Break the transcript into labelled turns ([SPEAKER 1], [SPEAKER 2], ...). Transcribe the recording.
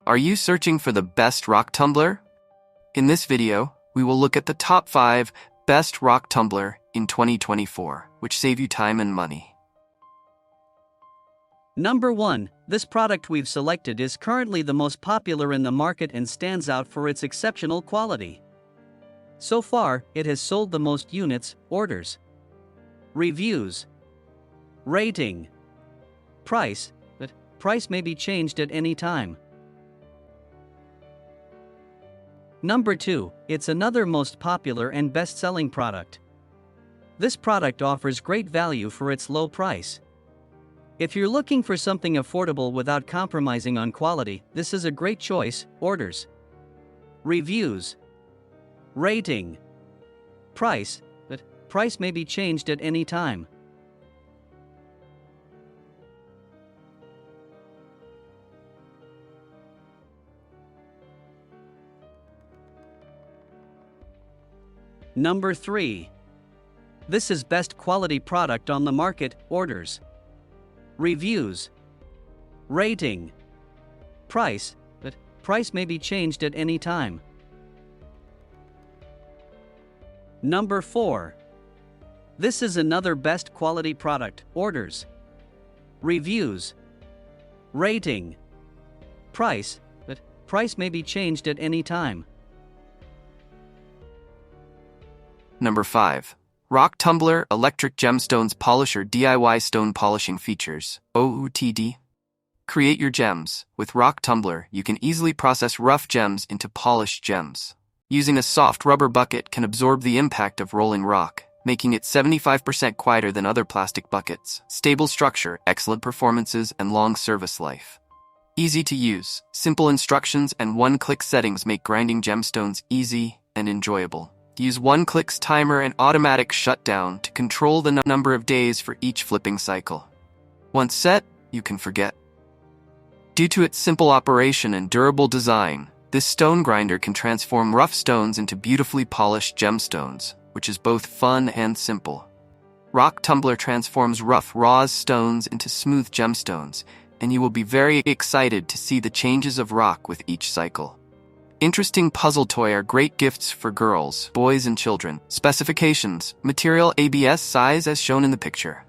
[SPEAKER 1] Are you searching for the best rock tumbler? In this video, we will look at the top 5 best rock tumbler in 2024, which save you time and money.
[SPEAKER 2] Number 1. This product we've selected is currently the most popular in the market and stands out for its exceptional quality. So far, it has sold the most units, orders, reviews, rating, price, but price may be changed at any time. Number 2. It's another most popular and best-selling product. This product offers great value for its low price. If you're looking for something affordable without compromising on quality, this is a great choice. Orders, reviews, rating, price, but price may be changed at any time. Number 3. This is best quality product on the market. Orders, reviews, rating, price, but price may be changed at any time. Number 4. This is another best quality product. Orders, reviews, rating, price, but price may be changed at any time.
[SPEAKER 1] Number 5. Rock Tumbler Electric Gemstones Polisher DIY Stone Polishing Features, OOTD. Create your gems. With Rock Tumbler, you can easily process rough gems into polished gems. Using a soft rubber bucket can absorb the impact of rolling rock, making it 75% quieter than other plastic buckets. Stable structure, excellent performances, and long service life. Easy to use, simple instructions and one-click settings make grinding gemstones easy and enjoyable. Use one-click's timer and automatic shutdown to control the number of days for each flipping cycle. Once set, you can forget. Due to its simple operation and durable design, this stone grinder can transform rough stones into beautifully polished gemstones, which is both fun and simple. Rock Tumbler transforms rough raw stones into smooth gemstones, and you will be very excited to see the changes of rock with each cycle. Interesting puzzle toy are great gifts for girls, boys, and children. Specifications: material ABS size as shown in the picture.